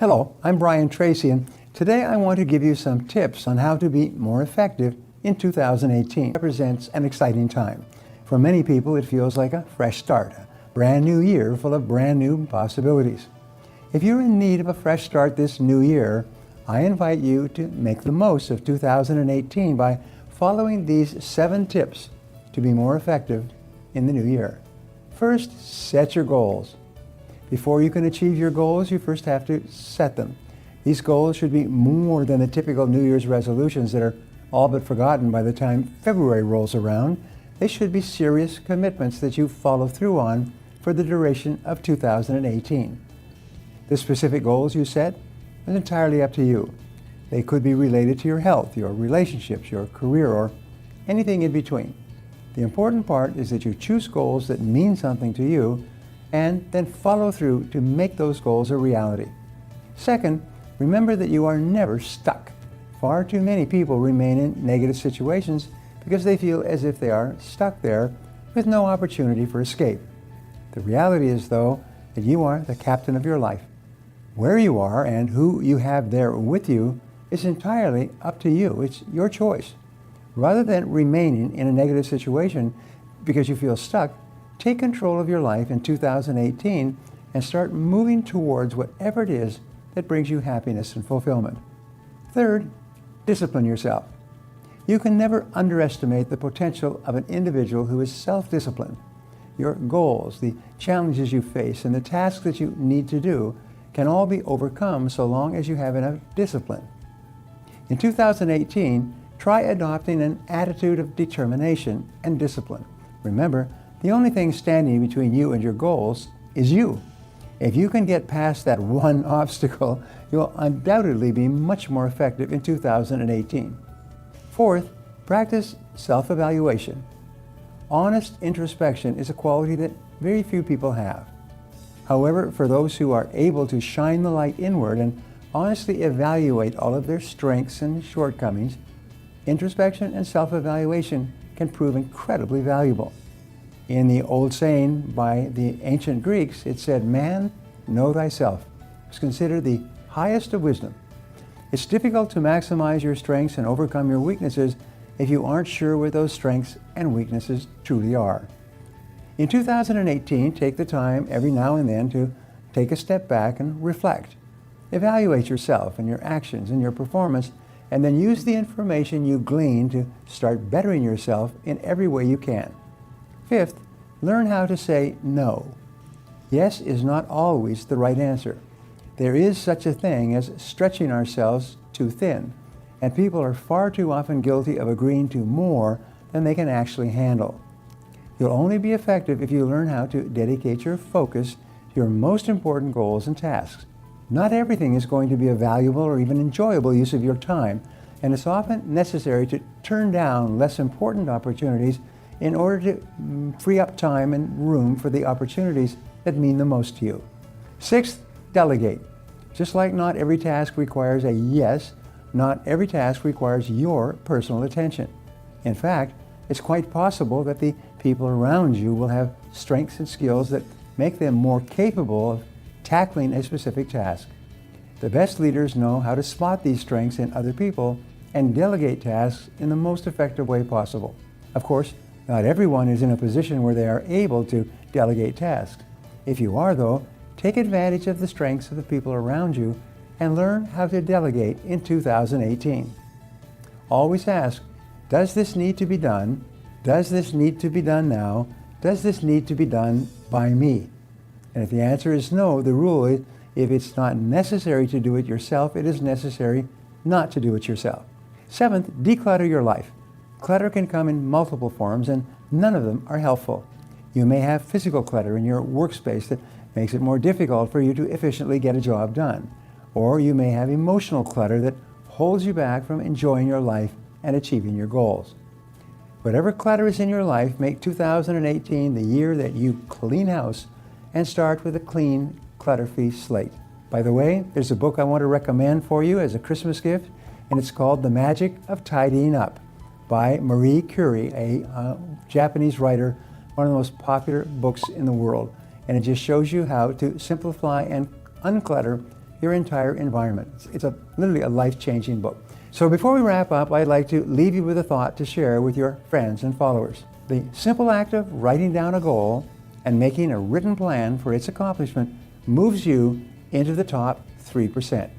Hello, I'm Brian Tracy, and today I want to give you some tips on how to be more effective in 2018. It represents an exciting time. For many people, it feels like a fresh start, a brand new year full of brand new possibilities. If you're in need of a fresh start this new year, I invite you to make the most of 2018 by following these 7 tips to be more effective in the new year. First, set your goals. Before you can achieve your goals, you first have to set them. These goals should be more than the typical New Year's resolutions that are all but forgotten by the time February rolls around. They should be serious commitments that you follow through on for the duration of 2018. The specific goals you set is entirely up to you. They could be related to your health, your relationships, your career, or anything in between. The important part is that you choose goals that mean something to you and then follow through to make those goals a reality. Second, remember that you are never stuck. Far too many people remain in negative situations because they feel as if they are stuck there with no opportunity for escape. The reality is, though, that you are the captain of your life. Where you are and who you have there with you is entirely up to you. It's your choice. Rather than remaining in a negative situation because you feel stuck, take control of your life in 2018 and start moving towards whatever it is that brings you happiness and fulfillment. Third, discipline yourself. You can never underestimate the potential of an individual who is self-disciplined. Your goals, the challenges you face, and the tasks that you need to do can all be overcome so long as you have enough discipline. In 2018, try adopting an attitude of determination and discipline. Remember, the only thing standing between you and your goals is you. If you can get past that one obstacle, you'll undoubtedly be much more effective in 2018. Fourth, practice self-evaluation. Honest introspection is a quality that very few people have. However, for those who are able to shine the light inward and honestly evaluate all of their strengths and shortcomings, introspection and self-evaluation can prove incredibly valuable. In the old saying by the ancient Greeks, it said, "Man, know thyself." It was considered the highest of wisdom. It's difficult to maximize your strengths and overcome your weaknesses if you aren't sure what those strengths and weaknesses truly are. In 2018, take the time every now and then to take a step back and reflect. Evaluate yourself and your actions and your performance, and then use the information you glean to start bettering yourself in every way you can. Fifth, learn how to say no. Yes is not always the right answer. There is such a thing as stretching ourselves too thin, and people are far too often guilty of agreeing to more than they can actually handle. You'll only be effective if you learn how to dedicate your focus to your most important goals and tasks. Not everything is going to be a valuable or even enjoyable use of your time, and it's often necessary to turn down less important opportunities in order to free up time and room for the opportunities that mean the most to you. Sixth, delegate. Just like not every task requires a yes, not every task requires your personal attention. In fact, it's quite possible that the people around you will have strengths and skills that make them more capable of tackling a specific task. The best leaders know how to spot these strengths in other people and delegate tasks in the most effective way possible. Of course, not everyone is in a position where they are able to delegate tasks. If you are, though, take advantage of the strengths of the people around you and learn how to delegate in 2018. Always ask, does this need to be done? Does this need to be done now? Does this need to be done by me? And if the answer is no, the rule is, if it's not necessary to do it yourself, it is necessary not to do it yourself. Seventh, declutter your life. Clutter can come in multiple forms, and none of them are helpful. You may have physical clutter in your workspace that makes it more difficult for you to efficiently get a job done. Or you may have emotional clutter that holds you back from enjoying your life and achieving your goals. Whatever clutter is in your life, make 2018 the year that you clean house and start with a clean, clutter-free slate. By the way, there's a book I want to recommend for you as a Christmas gift, and it's called The Magic of Tidying Up by Marie Curie, a Japanese writer, one of the most popular books in the world. And it just shows you how to simplify and unclutter your entire environment. It's literally a life-changing book. So before we wrap up, I'd like to leave you with a thought to share with your friends and followers. The simple act of writing down a goal and making a written plan for its accomplishment moves you into the top 3%.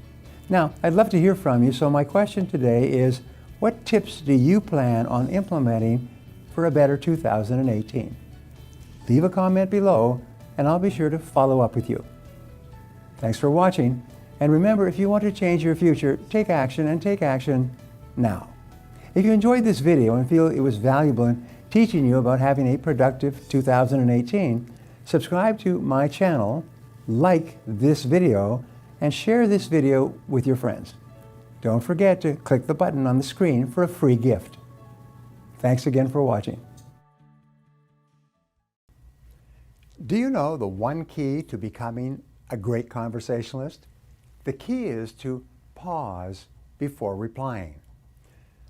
Now, I'd love to hear from you, so my question today is, what tips do you plan on implementing for a better 2018? Leave a comment below, and I'll be sure to follow up with you. Thanks for watching, and remember, if you want to change your future, take action, and take action now. If you enjoyed this video and feel it was valuable in teaching you about having a productive 2018, subscribe to my channel, like this video, and share this video with your friends. Don't forget to click the button on the screen for a free gift. Thanks again for watching. Do you know the one key to becoming a great conversationalist? The key is to pause before replying.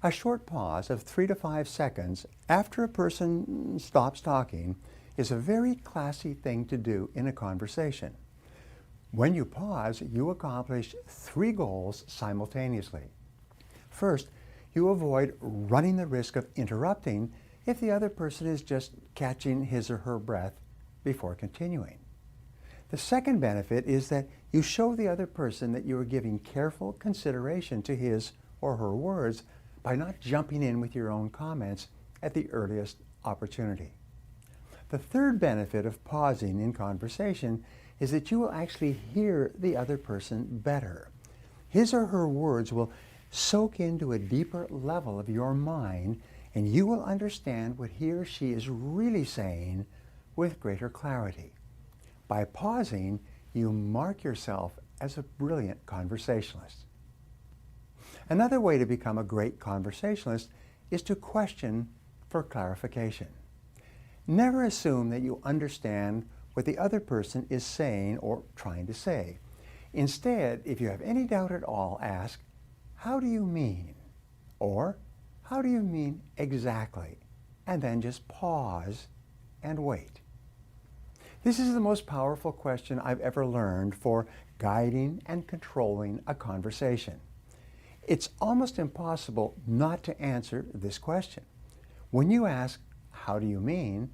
A short pause of 3 to 5 seconds after a person stops talking is a very classy thing to do in a conversation. When you pause, you accomplish 3 goals simultaneously. First, you avoid running the risk of interrupting if the other person is just catching his or her breath before continuing. The second benefit is that you show the other person that you are giving careful consideration to his or her words by not jumping in with your own comments at the earliest opportunity. The third benefit of pausing in conversation is that you will actually hear the other person better. His or her words will soak into a deeper level of your mind, and you will understand what he or she is really saying with greater clarity. By pausing, you mark yourself as a brilliant conversationalist. Another way to become a great conversationalist is to question for clarification. Never assume that you understand what the other person is saying or trying to say. Instead, if you have any doubt at all, ask, "How do you mean?" Or, "How do you mean exactly?" And then just pause and wait. This is the most powerful question I've ever learned for guiding and controlling a conversation. It's almost impossible not to answer this question. When you ask, "How do you mean?"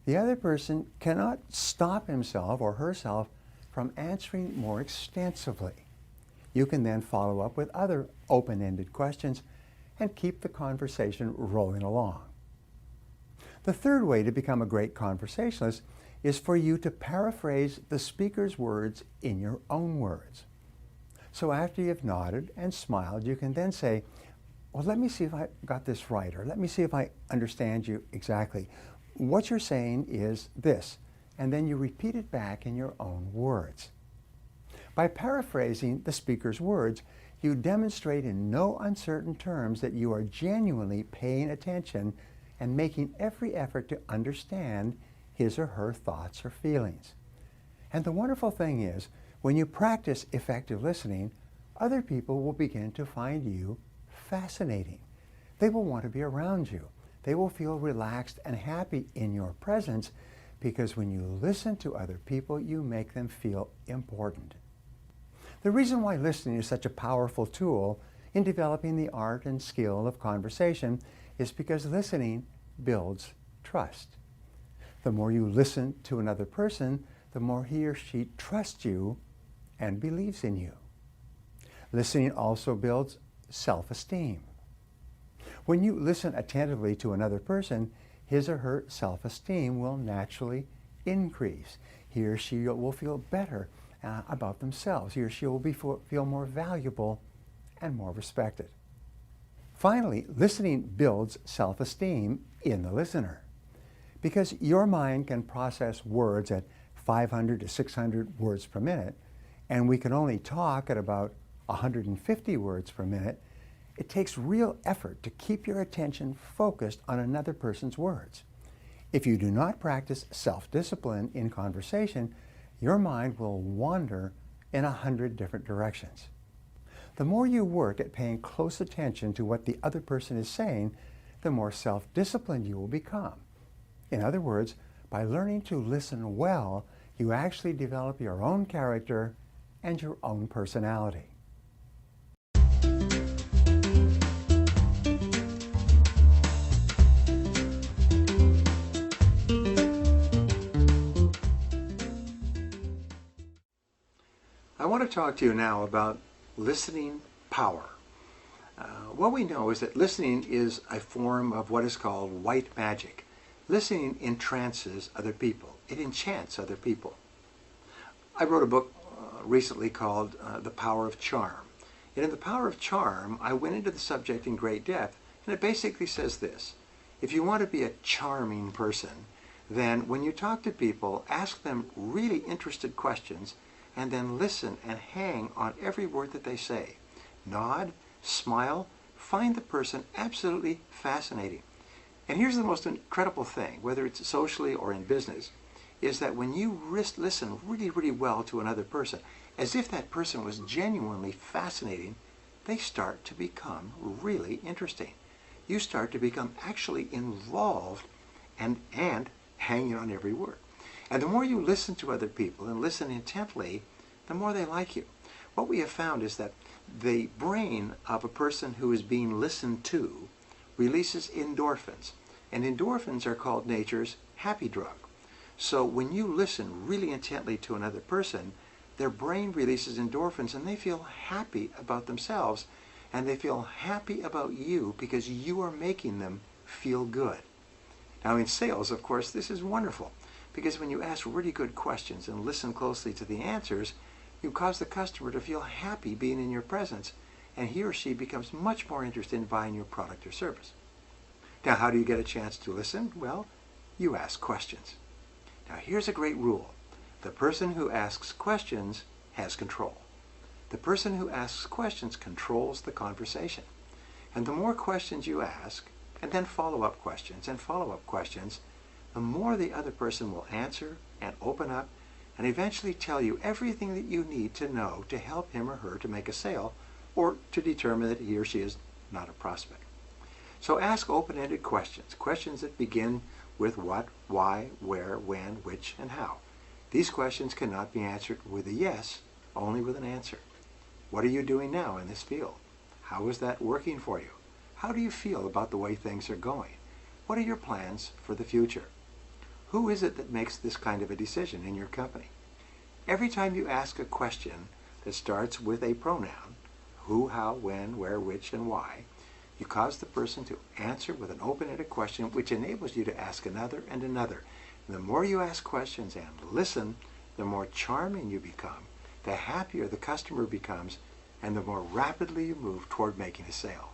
the other person cannot stop himself or herself from answering more extensively. You can then follow up with other open-ended questions and keep the conversation rolling along. The third way to become a great conversationalist is for you to paraphrase the speaker's words in your own words. So after you've nodded and smiled, you can then say, "Well, let me see if I got this right," or "Let me see if I understand you exactly. What you're saying is this," and then you repeat it back in your own words. By paraphrasing the speaker's words, you demonstrate in no uncertain terms that you are genuinely paying attention and making every effort to understand his or her thoughts or feelings. And the wonderful thing is, when you practice effective listening, other people will begin to find you fascinating. They will want to be around you. They will feel relaxed and happy in your presence because when you listen to other people, you make them feel important. The reason why listening is such a powerful tool in developing the art and skill of conversation is because listening builds trust. The more you listen to another person, the more he or she trusts you and believes in you. Listening also builds self-esteem. When you listen attentively to another person, his or her self-esteem will naturally increase. He or she will feel better about themselves. He or she will feel more valuable and more respected. Finally, listening builds self-esteem in the listener. Because your mind can process words at 500 to 600 words per minute, and we can only talk at about 150 words per minute, it takes real effort to keep your attention focused on another person's words. If you do not practice self-discipline in conversation, your mind will wander in 100 different directions. The more you work at paying close attention to what the other person is saying, the more self-disciplined you will become. In other words, by learning to listen well, you actually develop your own character and your own personality. I want to talk to you now about listening power. What we know is that listening is a form of what is called white magic. Listening entrances other people. It enchants other people. I wrote a book recently called The Power of Charm. And in The Power of Charm, I went into the subject in great depth, and it basically says this. If you want to be a charming person, then when you talk to people, ask them really interested questions, and then listen and hang on every word that they say. Nod, smile, find the person absolutely fascinating. And here's the most incredible thing, whether it's socially or in business, is that when you listen really, really well to another person, as if that person was genuinely fascinating, they start to become really interesting. You start to become actually involved and hanging on every word. And the more you listen to other people and listen intently, the more they like you. What we have found is that the brain of a person who is being listened to releases endorphins. And endorphins are called nature's happy drug. So when you listen really intently to another person, their brain releases endorphins and they feel happy about themselves and they feel happy about you because you are making them feel good. Now in sales, of course, this is wonderful because when you ask really good questions and listen closely to the answers, you cause the customer to feel happy being in your presence and he or she becomes much more interested in buying your product or service. Now how do you get a chance to listen? Well, you ask questions. Now here's a great rule. The person who asks questions has control. The person who asks questions controls the conversation. And the more questions you ask, and then follow-up questions and follow-up questions, the more the other person will answer and open up and eventually tell you everything that you need to know to help him or her to make a sale or to determine that he or she is not a prospect. So ask open-ended questions, questions that begin with what, why, where, when, which, and how. These questions cannot be answered with a yes, only with an answer. What are you doing now in this field? How is that working for you? How do you feel about the way things are going? What are your plans for the future? Who is it that makes this kind of a decision in your company? Every time you ask a question that starts with a pronoun, who, how, when, where, which, and why, you cause the person to answer with an open-ended question which enables you to ask another and another. And the more you ask questions and listen, the more charming you become, the happier the customer becomes, and the more rapidly you move toward making a sale.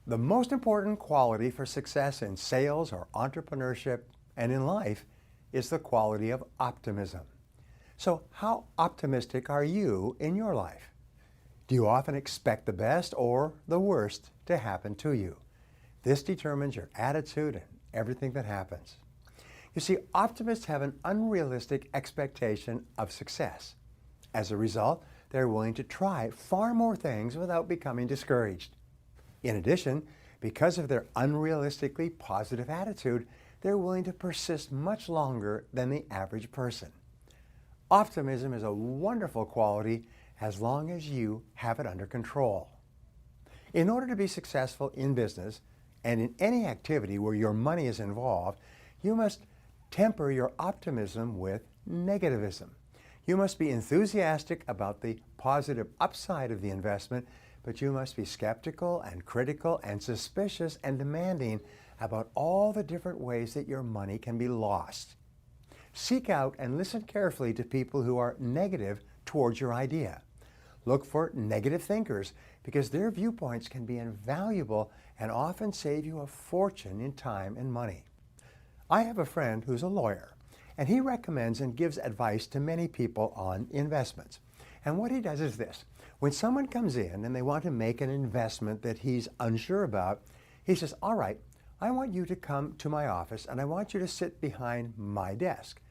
The most important quality for success in sales or entrepreneurship and in life is the quality of optimism. So how optimistic are you in your life? Do you often expect the best or the worst to happen to you? This determines your attitude and everything that happens. You see, optimists have an unrealistic expectation of success. As a result, they're willing to try far more things without becoming discouraged. In addition, because of their unrealistically positive attitude, they're willing to persist much longer than the average person. Optimism is a wonderful quality as long as you have it under control. In order to be successful in business and in any activity where your money is involved, you must temper your optimism with negativism. You must be enthusiastic about the positive upside of the investment, but you must be skeptical and critical and suspicious and demanding about all the different ways that your money can be lost. Seek out and listen carefully to people who are negative towards your idea. Look for negative thinkers because their viewpoints can be invaluable and often save you a fortune in time and money. I have a friend who's a lawyer, and he recommends and gives advice to many people on investments. And what he does is this. When someone comes in and they want to make an investment that he's unsure about, he says, all right, I want you to come to my office and I want you to sit behind my desk.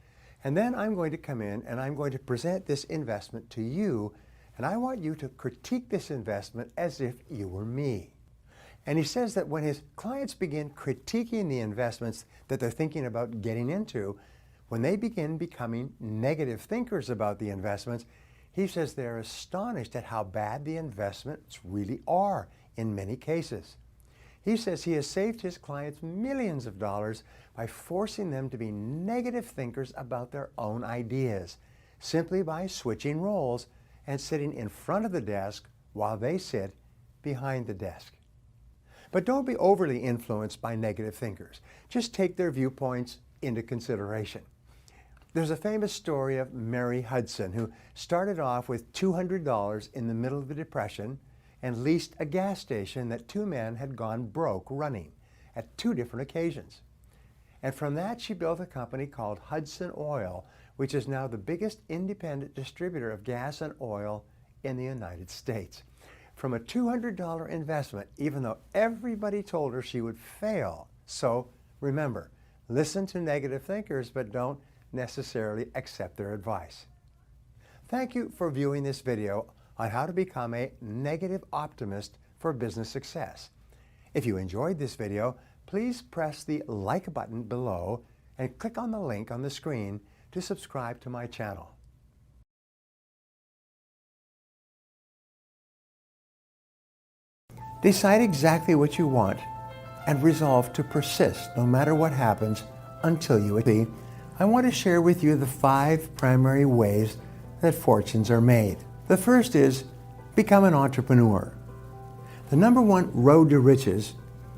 And then I'm going to come in and I'm going to present this investment to you, and I want you to critique this investment as if you were me. And he says that when his clients begin critiquing the investments that they're thinking about getting into, when they begin becoming negative thinkers about the investments, he says they're astonished at how bad the investments really are in many cases. He says he has saved his clients millions of dollars by forcing them to be negative thinkers about their own ideas, simply by switching roles and sitting in front of the desk while they sit behind the desk. But don't be overly influenced by negative thinkers. Just take their viewpoints into consideration. There's a famous story of Mary Hudson, who started off with $200 in the middle of the Depression and leased a gas station that two men had gone broke running at two different occasions. And from that, she built a company called Hudson Oil, which is now the biggest independent distributor of gas and oil in the United States. From a $200 investment, even though everybody told her she would fail. So remember, listen to negative thinkers, but don't necessarily accept their advice. Thank you for viewing this video on how to become a negative optimist for business success. If you enjoyed this video, please press the like button below and click on the link on the screen to subscribe to my channel. Decide exactly what you want and resolve to persist no matter what happens until you achieve. I want to share with you the 5 primary ways that fortunes are made. The first is become an entrepreneur. The number 1 road to riches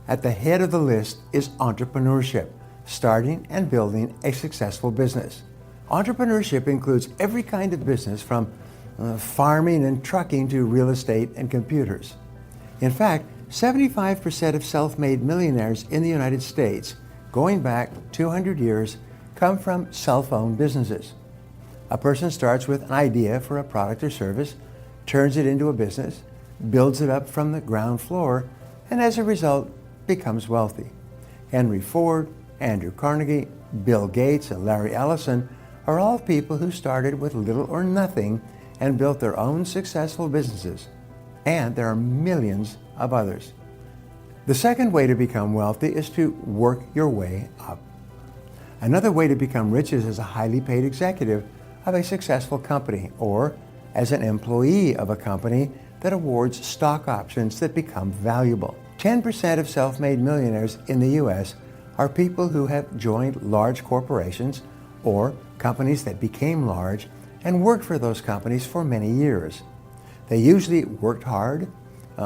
at the head of the list is entrepreneurship, starting and building a successful business. Entrepreneurship includes every kind of business from farming and trucking to real estate and computers. In fact, 75% of self-made millionaires in the United States, going back 200 years, come from self-owned businesses. A person starts with an idea for a product or service, turns it into a business, builds it up from the ground floor, and as a result, becomes wealthy. Henry Ford, Andrew Carnegie, Bill Gates, and Larry Ellison are all people who started with little or nothing and built their own successful businesses. And there are millions of others. The second way to become wealthy is to work your way up. Another way to become rich is as a highly paid executive of a successful company, or as an employee of a company that awards stock options that become valuable. 10% of self-made millionaires in the U.S. are people who have joined large corporations or companies that became large and worked for those companies for many years. They usually worked hard,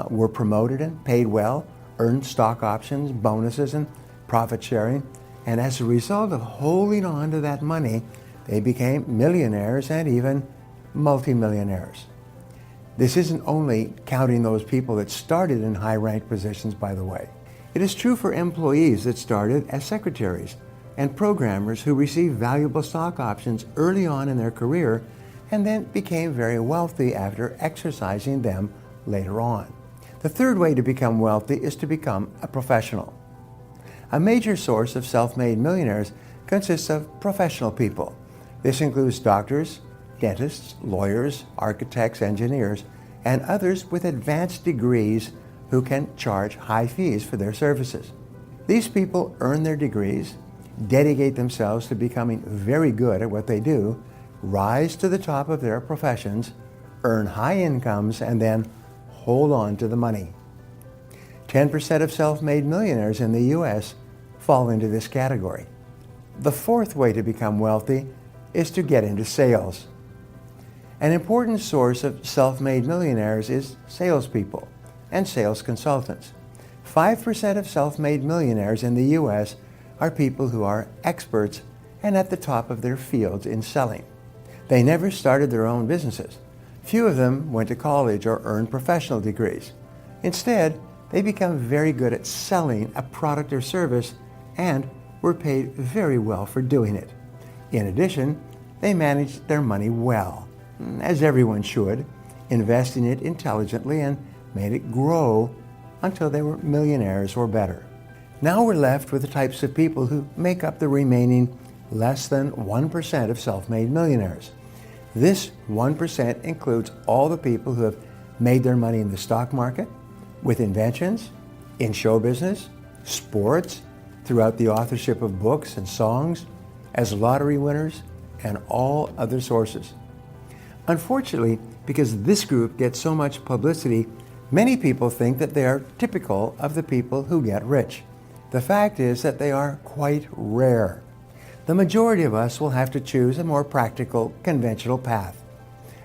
were promoted and paid well, earned stock options, bonuses, and profit sharing, and as a result of holding on to that money, they became millionaires and even multimillionaires. This isn't only counting those people that started in high-ranked positions, by the way. It is true for employees that started as secretaries and programmers who received valuable stock options early on in their career and then became very wealthy after exercising them later on. The third way to become wealthy is to become a professional. A major source of self-made millionaires consists of professional people. This includes doctors, dentists, lawyers, architects, engineers, and others with advanced degrees who can charge high fees for their services. These people earn their degrees, dedicate themselves to becoming very good at what they do, rise to the top of their professions, earn high incomes, and then hold on to the money. 10% of self-made millionaires in the U.S. fall into this category. The fourth way to become wealthy is to get into sales. An important source of self-made millionaires is salespeople and sales consultants. 5% of self-made millionaires in the U.S. are people who are experts and at the top of their fields in selling. They never started their own businesses. Few of them went to college or earned professional degrees. Instead, they become very good at selling a product or service and were paid very well for doing it. In addition, they managed their money well, as everyone should, investing it intelligently and made it grow until they were millionaires or better. Now we're left with the types of people who make up the remaining less than 1% of self-made millionaires. This 1% includes all the people who have made their money in the stock market, with inventions, in show business, sports, throughout the authorship of books and songs, as lottery winners, and all other sources. Unfortunately, because this group gets so much publicity, many people think that they are typical of the people who get rich. The fact is that they are quite rare. The majority of us will have to choose a more practical, conventional path.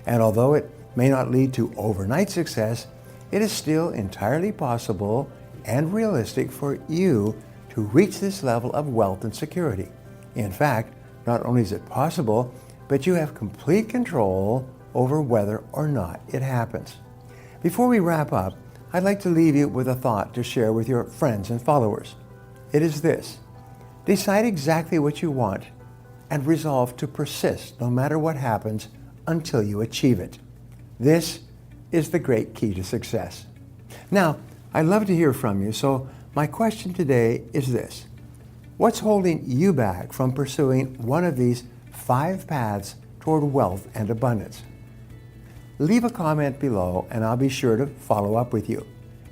And although it may not lead to overnight success, it is still entirely possible and realistic for you to reach this level of wealth and security. In fact, not only is it possible, but you have complete control over whether or not it happens. Before we wrap up, I'd like to leave you with a thought to share with your friends and followers. It is this: decide exactly what you want and resolve to persist no matter what happens until you achieve it. This is the great key to success. Now, I'd love to hear from you, so my question today is this: what's holding you back from pursuing one of these 5 paths toward wealth and abundance? Leave a comment below and I'll be sure to follow up with you.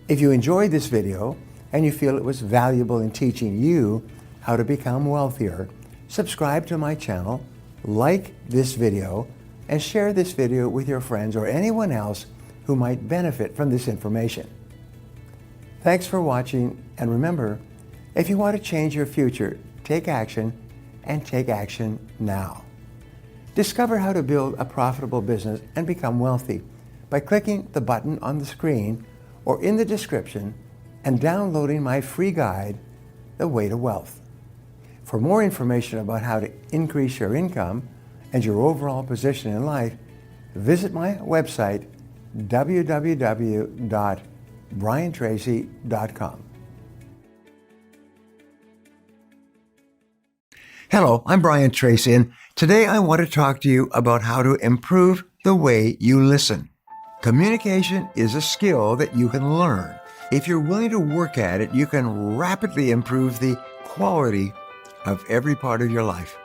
If you enjoyed this video and you feel it was valuable in teaching you how to become wealthier, subscribe to my channel, like this video, and share this video with your friends or anyone else who might benefit from this information. Thanks for watching, and remember, if you want to change your future, take action, and take action now. Discover how to build a profitable business and become wealthy by clicking the button on the screen or in the description and downloading my free guide, The Way to Wealth. For more information about how to increase your income and your overall position in life, visit my website, www.briantracy.com. Hello, I'm Brian Tracy, and today I want to talk to you about how to improve the way you listen. Communication is a skill that you can learn. If you're willing to work at it, you can rapidly improve the quality of every part of your life.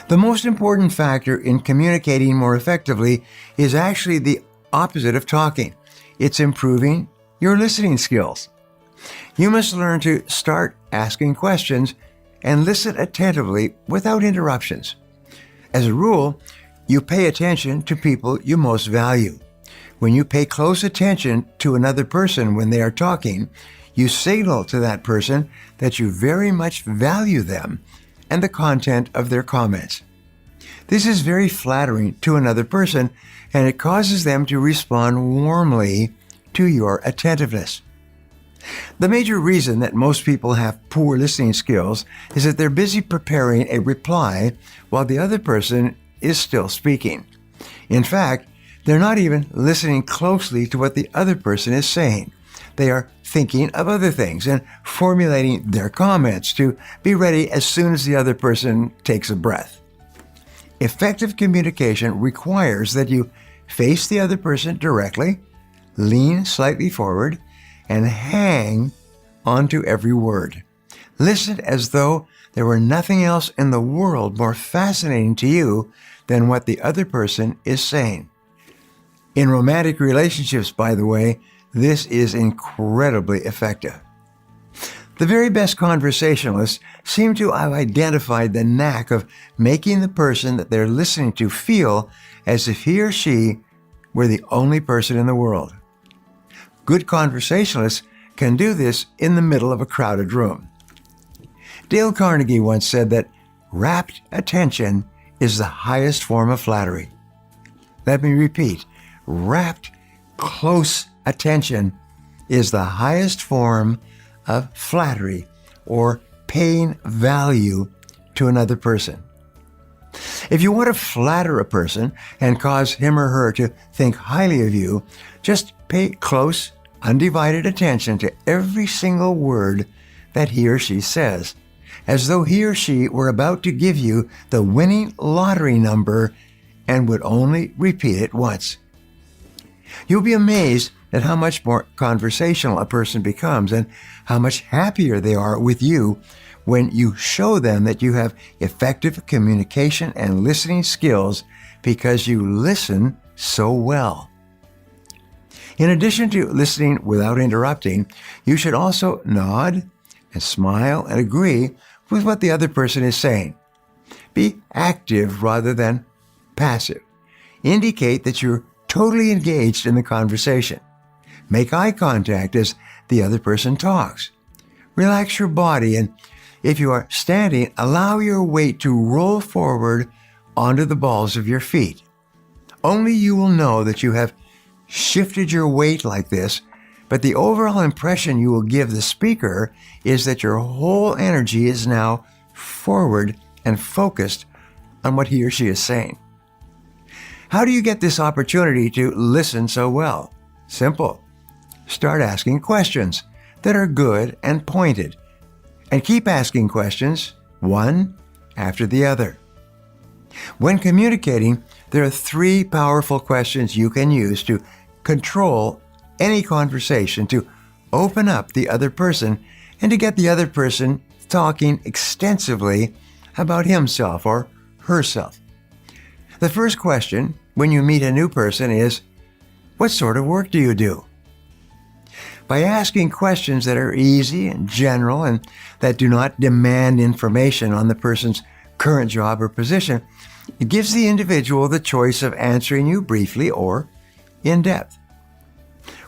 The most important factor in communicating more effectively is actually the opposite of talking. It's improving your listening skills. You must learn to start asking questions and listen attentively without interruptions. As a rule, you pay attention to people you most value. When you pay close attention to another person when they are talking, you signal to that person that you very much value them and the content of their comments. This is very flattering to another person, and it causes them to respond warmly to your attentiveness. The major reason that most people have poor listening skills is that they're busy preparing a reply while the other person is still speaking. In fact, they're not even listening closely to what the other person is saying. They are thinking of other things and formulating their comments to be ready as soon as the other person takes a breath. Effective communication requires that you face the other person directly, lean slightly forward, and hang onto every word. Listen as though there were nothing else in the world more fascinating to you than what the other person is saying. In romantic relationships, by the way, this is incredibly effective. The very best conversationalists seem to have identified the knack of making the person that they're listening to feel as if he or she were the only person in the world. Good conversationalists can do this in the middle of a crowded room. Dale Carnegie once said that rapt attention is the highest form of flattery. Let me repeat, rapt, close attention is the highest form of flattery or paying value to another person. If you want to flatter a person and cause him or her to think highly of you, just pay close, undivided attention to every single word that he or she says, as though he or she were about to give you the winning lottery number and would only repeat it once. You'll be amazed at how much more conversational a person becomes and how much happier they are with you when you show them that you have effective communication and listening skills because you listen so well. In addition to listening without interrupting, you should also nod and smile and agree with what the other person is saying. Be active rather than passive. Indicate that you're totally engaged in the conversation. Make eye contact as the other person talks. Relax your body, and if you are standing, allow your weight to roll forward onto the balls of your feet. Only you will know that you have shifted your weight like this, but the overall impression you will give the speaker is that your whole energy is now forward and focused on what he or she is saying. How do you get this opportunity to listen so well? Simple. Start asking questions that are good and pointed, and keep asking questions one after the other. When communicating, there are 3 powerful questions you can use to control any conversation, to open up the other person, and to get the other person talking extensively about himself or herself. The first question when you meet a new person is, what sort of work do you do? By asking questions that are easy and general and that do not demand information on the person's current job or position, it gives the individual the choice of answering you briefly or in depth.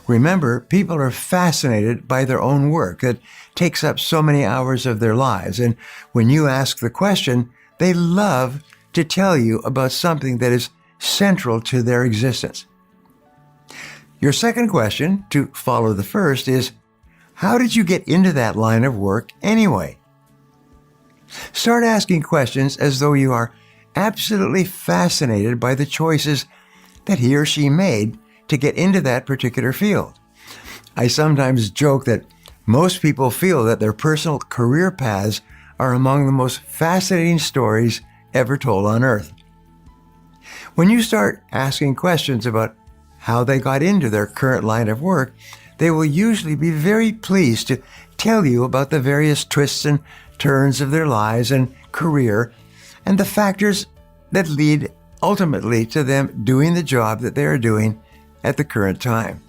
Remember, people are fascinated by their own work that takes up so many hours of their lives, and when you ask the question, they love to tell you about something that is central to their existence. Your second question, to follow the first, is, how did you get into that line of work anyway? Start asking questions as though you are absolutely fascinated by the choices that he or she made to get into that particular field. I sometimes joke that most people feel that their personal career paths are among the most fascinating stories ever told on earth. When you start asking questions about how they got into their current line of work, they will usually be very pleased to tell you about the various twists and turns of their lives and career and the factors that lead ultimately to them doing the job that they are doing at the current time.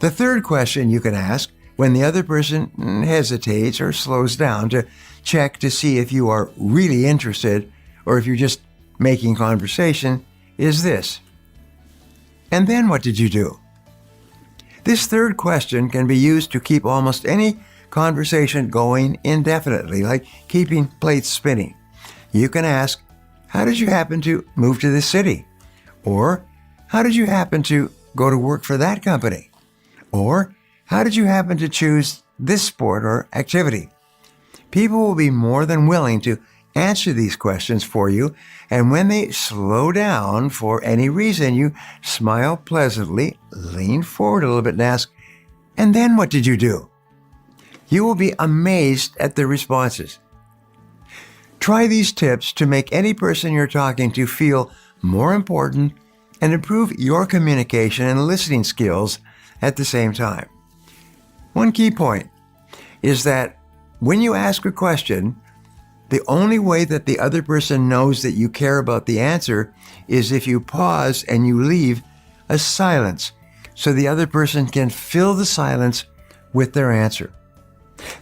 The third question you can ask when the other person hesitates or slows down to check to see if you are really interested or if you're just making conversation is this: and then what did you do? This third question can be used to keep almost any conversation going indefinitely, like keeping plates spinning. You can ask, how did you happen to move to this city? Or, how did you happen to go to work for that company? Or, how did you happen to choose this sport or activity? People will be more than willing to answer these questions for you, and when they slow down for any reason, you smile pleasantly, lean forward a little bit and ask, and then what did you do? You will be amazed at the responses. Try these tips to make any person you're talking to feel more important and improve your communication and listening skills at the same time. One key point is that when you ask a question, the only way that the other person knows that you care about the answer is if you pause and you leave a silence so the other person can fill the silence with their answer.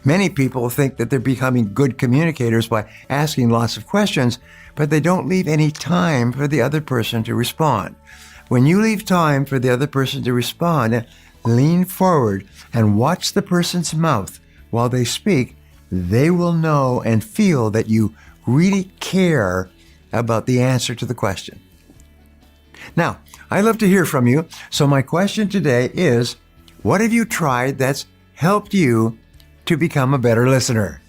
Many people think that they're becoming good communicators by asking lots of questions, but they don't leave any time for the other person to respond. When you leave time for the other person to respond, lean forward and watch the person's mouth while they speak, they will know and feel that you really care about the answer to the question. Now, I love to hear from you, so my question today is, what have you tried that's helped you to become a better listener?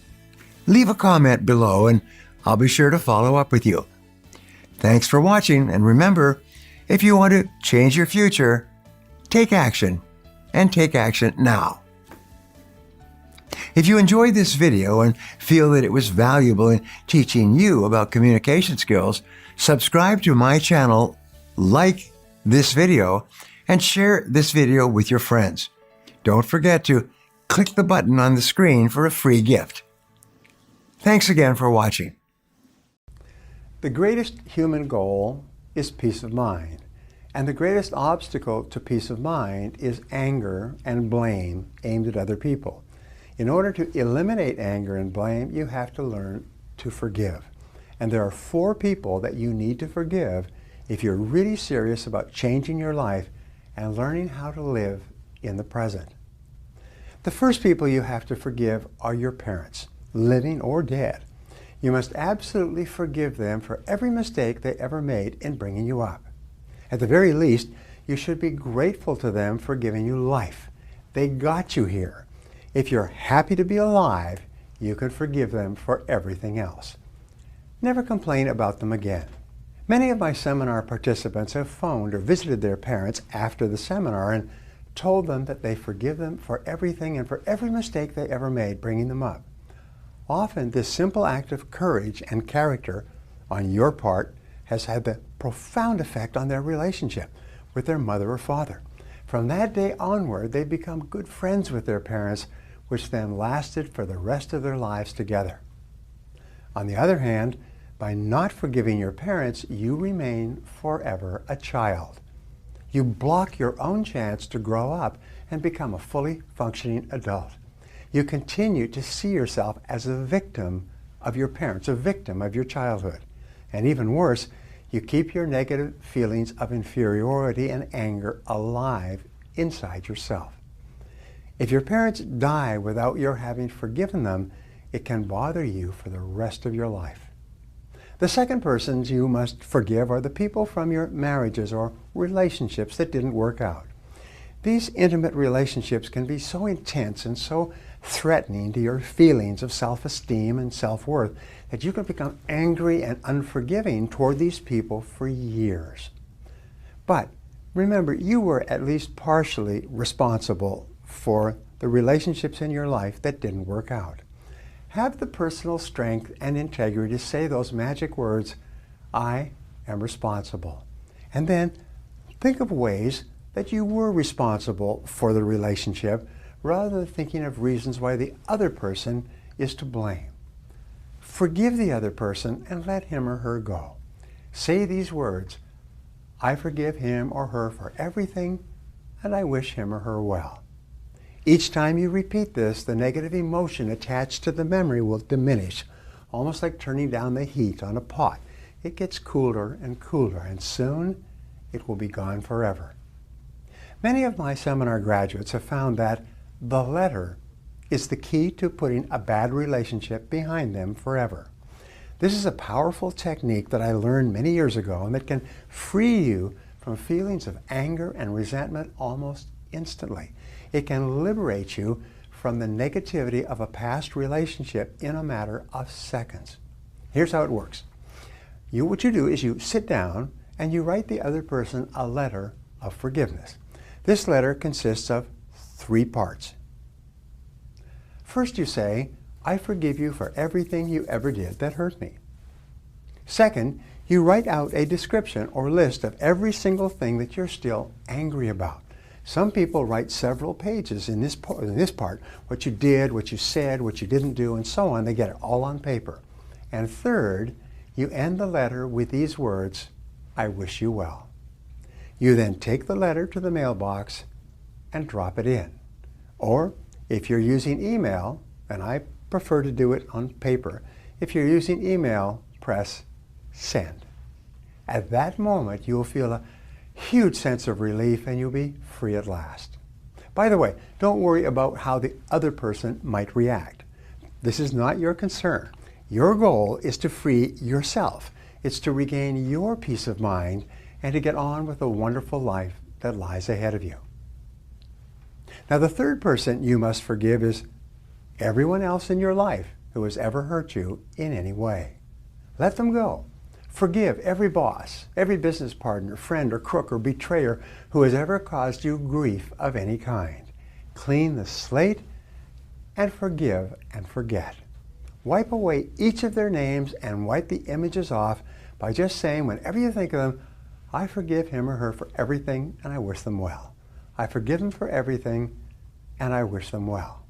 Leave a comment below and I'll be sure to follow up with you. Thanks for watching, and remember, if you want to change your future, take action, and take action now. If you enjoyed this video and feel that it was valuable in teaching you about communication skills, subscribe to my channel, like this video, and share this video with your friends. Don't forget to click the button on the screen for a free gift. Thanks again for watching. The greatest human goal is peace of mind, and the greatest obstacle to peace of mind is anger and blame aimed at other people. In order to eliminate anger and blame, you have to learn to forgive. And there are 4 people that you need to forgive if you're really serious about changing your life and learning how to live in the present. The first people you have to forgive are your parents, living or dead. You must absolutely forgive them for every mistake they ever made in bringing you up. At the very least, you should be grateful to them for giving you life. They got you here. If you're happy to be alive, you can forgive them for everything else. Never complain about them again. Many of my seminar participants have phoned or visited their parents after the seminar and told them that they forgive them for everything and for every mistake they ever made bringing them up. Often this simple act of courage and character on your part has had the profound effect on their relationship with their mother or father. From that day onward, they become good friends with their parents, which then lasted for the rest of their lives together. On the other hand, by not forgiving your parents, you remain forever a child. You block your own chance to grow up and become a fully functioning adult. You continue to see yourself as a victim of your parents, a victim of your childhood. And even worse, you keep your negative feelings of inferiority and anger alive inside yourself. If your parents die without your having forgiven them, it can bother you for the rest of your life. The second persons you must forgive are the people from your marriages or relationships that didn't work out. These intimate relationships can be so intense and so threatening to your feelings of self-esteem and self-worth that you can become angry and unforgiving toward these people for years. But remember, you were at least partially responsible for the relationships in your life that didn't work out. Have the personal strength and integrity to say those magic words, "I am responsible." And then think of ways that you were responsible for the relationship rather than thinking of reasons why the other person is to blame. Forgive the other person and let him or her go. Say these words, "I forgive him or her for everything, and I wish him or her well." Each time you repeat this, the negative emotion attached to the memory will diminish, almost like turning down the heat on a pot. It gets cooler and cooler, and soon it will be gone forever. Many of my seminar graduates have found that the letter is the key to putting a bad relationship behind them forever. This is a powerful technique that I learned many years ago and that can free you from feelings of anger and resentment almost instantly. It can liberate you from the negativity of a past relationship in a matter of seconds. Here's how it works. What you do is you sit down and you write the other person a letter of forgiveness. This letter consists of 3 parts. First you say, "I forgive you for everything you ever did that hurt me." Second, you write out a description or list of every single thing that you're still angry about. Some people write several pages in this part, what you did, what you said, what you didn't do, and so on. They get it all on paper. And third, you end the letter with these words, "I wish you well." You then take the letter to the mailbox and drop it in. Or if you're using email, and I prefer to do it on paper, if you're using email, press send. At that moment, you'll feel a huge sense of relief and you'll be free at last. By the way, don't worry about how the other person might react. This is not your concern. Your goal is to free yourself. It's to regain your peace of mind and to get on with the wonderful life that lies ahead of you. Now, the third person you must forgive is everyone else in your life who has ever hurt you in any way. Let them go. Forgive every boss, every business partner, friend or crook or betrayer who has ever caused you grief of any kind. Clean the slate and forgive and forget. Wipe away each of their names and wipe the images off by just saying, whenever you think of them, I forgive him or her for everything and I wish them well. I forgive them for everything and I wish them well.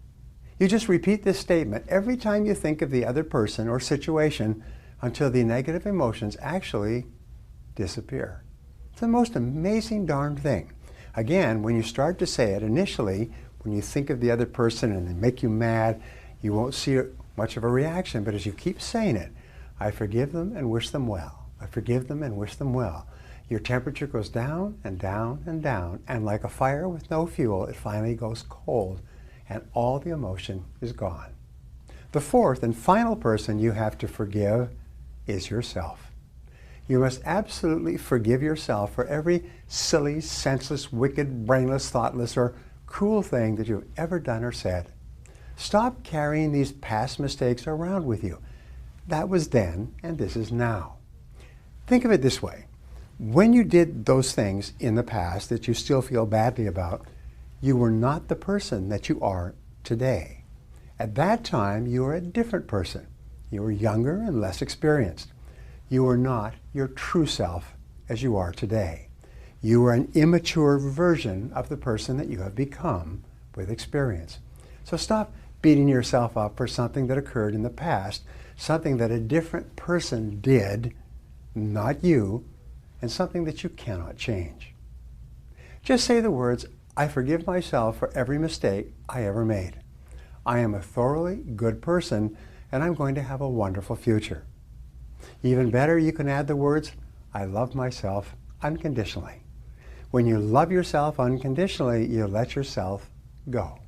You just repeat this statement every time you think of the other person or situation until the negative emotions actually disappear. It's the most amazing darn thing. Again, when you start to say it initially, when you think of the other person and they make you mad, you won't see much of a reaction. But as you keep saying it, I forgive them and wish them well. I forgive them and wish them well. Your temperature goes down and down and down, and like a fire with no fuel, it finally goes cold, and all the emotion is gone. The fourth and final person you have to forgive is yourself. You must absolutely forgive yourself for every silly, senseless, wicked, brainless, thoughtless, or cruel thing that you've ever done or said. Stop carrying these past mistakes around with you. That was then, and this is now. Think of it this way. When you did those things in the past that you still feel badly about, you were not the person that you are today. At that time, you were a different person. You were younger and less experienced. You were not your true self as you are today. You were an immature version of the person that you have become with experience. So stop beating yourself up for something that occurred in the past, something that a different person did, not you, and something that you cannot change. Just say the words, I forgive myself for every mistake I ever made. I am a thoroughly good person, and I'm going to have a wonderful future. Even better, you can add the words, I love myself unconditionally. When you love yourself unconditionally, you let yourself go.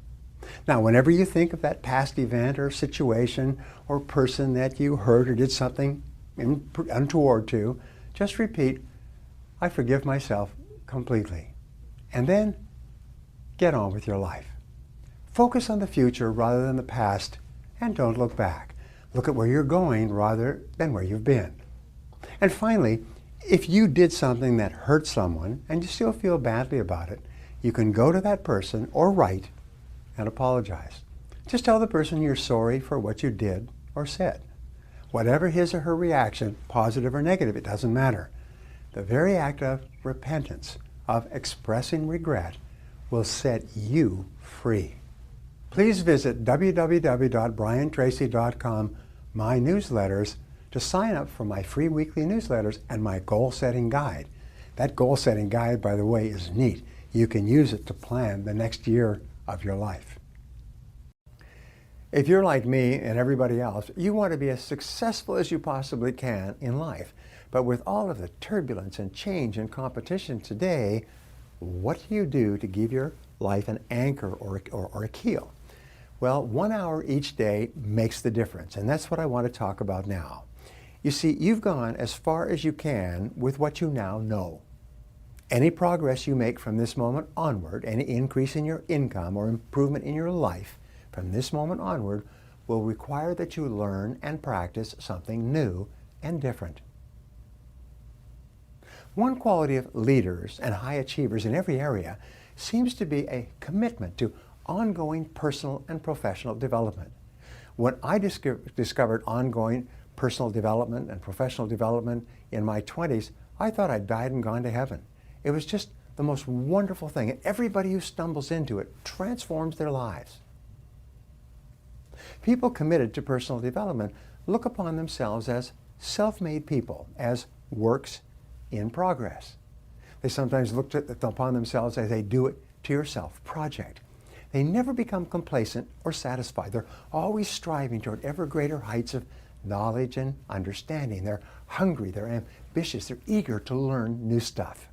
Now, whenever you think of that past event or situation or person that you hurt or did something untoward to, just repeat, I forgive myself completely. And then get on with your life. Focus on the future rather than the past, and don't look back. Look at where you're going rather than where you've been. And finally, if you did something that hurt someone and you still feel badly about it, you can go to that person or write and apologize. Just tell the person you're sorry for what you did or said. Whatever his or her reaction, positive or negative, it doesn't matter. The very act of repentance, of expressing regret, will set you free. Please visit www.briantracy.com, my newsletters, to sign up for my free weekly newsletters and my goal-setting guide. That goal-setting guide, by the way, is neat. You can use it to plan the next year of your life. If you're like me and everybody else, you want to be as successful as you possibly can in life. But with all of the turbulence and change and competition today, what do you do to give your life an anchor or a keel? Well, 1 hour each day makes the difference, and that's what I want to talk about now. You see, you've gone as far as you can with what you now know. Any progress you make from this moment onward, any increase in your income or improvement in your life from this moment onward will require that you learn and practice something new and different. One quality of leaders and high achievers in every area seems to be a commitment to ongoing personal and professional development. When I discovered ongoing personal development and professional development in my 20s, I thought I'd died and gone to heaven. It was just the most wonderful thing, and everybody who stumbles into it transforms their lives. People committed to personal development look upon themselves as self-made people, as works in progress. They sometimes look upon themselves as a do-it-to-yourself project. They never become complacent or satisfied. They're always striving toward ever greater heights of knowledge and understanding. They're hungry, they're ambitious, they're eager to learn new stuff.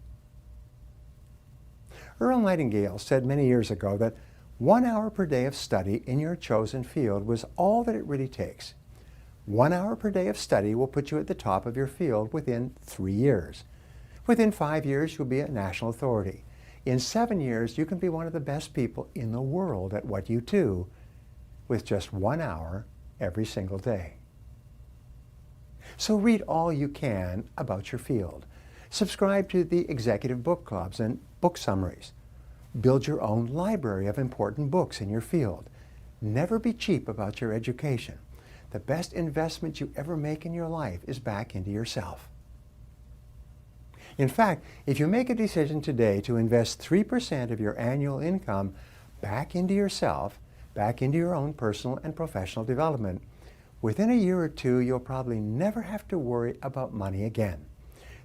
Earl Nightingale said many years ago that 1 hour per day of study in your chosen field was all that it really takes. 1 hour per day of study will put you at the top of your field within 3 years. Within 5 years, you'll be a national authority. In 7 years, you can be one of the best people in the world at what you do with just 1 hour every single day. So read all you can about your field. Subscribe to the executive book clubs and book summaries. Build your own library of important books in your field. Never be cheap about your education. The best investment you ever make in your life is back into yourself. In fact, if you make a decision today to invest 3% of your annual income back into yourself, back into your own personal and professional development, within a year or two, you'll probably never have to worry about money again.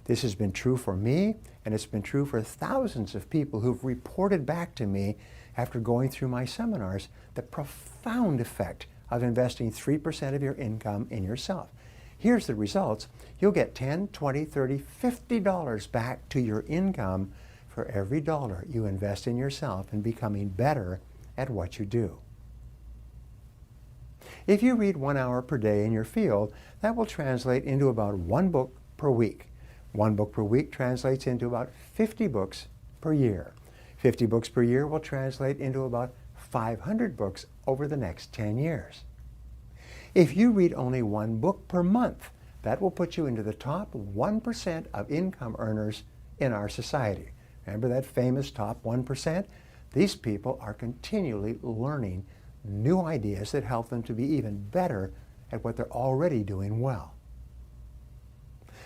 This has been true for me, and it's been true for thousands of people who've reported back to me after going through my seminars the profound effect of investing 3% of your income in yourself. Here's the results. You'll get $10, $20, $30, $50 back to your income for every dollar you invest in yourself in becoming better at what you do. If you read 1 hour per day in your field, that will translate into about 1 book per week. 1 book per week translates into about 50 books per year. 50 books per year will translate into about 500 books over the next 10 years. If you read only 1 book per month, that will put you into the top 1% of income earners in our society. Remember that famous top 1%? These people are continually learning new ideas that help them to be even better at what they're already doing well.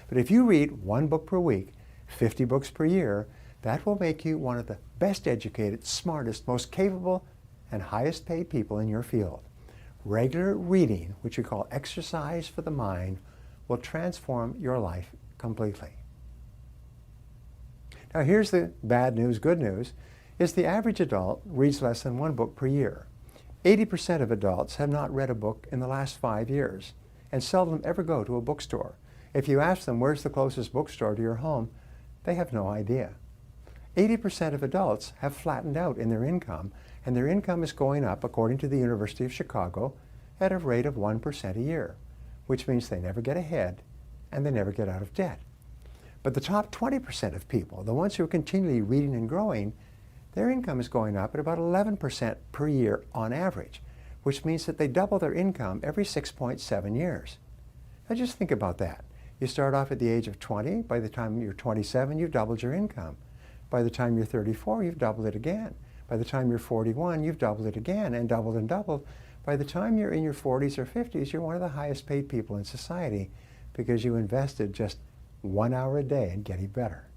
But if you read 1 book per week, 50 books per year, that will make you one of the best educated, smartest, most capable, and highest paid people in your field. Regular reading, which we call exercise for the mind, will transform your life completely. Now here's the bad news, good news, is the average adult reads less than 1 book per year. 80% of adults have not read a book in the last 5 years and seldom ever go to a bookstore. If you ask them where's the closest bookstore to your home, they have no idea. 80% of adults have flattened out in their income, and their income is going up, according to the University of Chicago, at a rate of 1% a year, which means they never get ahead and they never get out of debt. But the top 20% of people, the ones who are continually reading and growing, their income is going up at about 11% per year on average, which means that they double their income every 6.7 years. Now just think about that. You start off at the age of 20. By the time you're 27, you've doubled your income. By the time you're 34, you've doubled it again. By the time you're 41, you've doubled it again and doubled and doubled. By the time you're in your 40s or 50s, you're one of the highest paid people in society because you invested just 1 hour a day in getting better.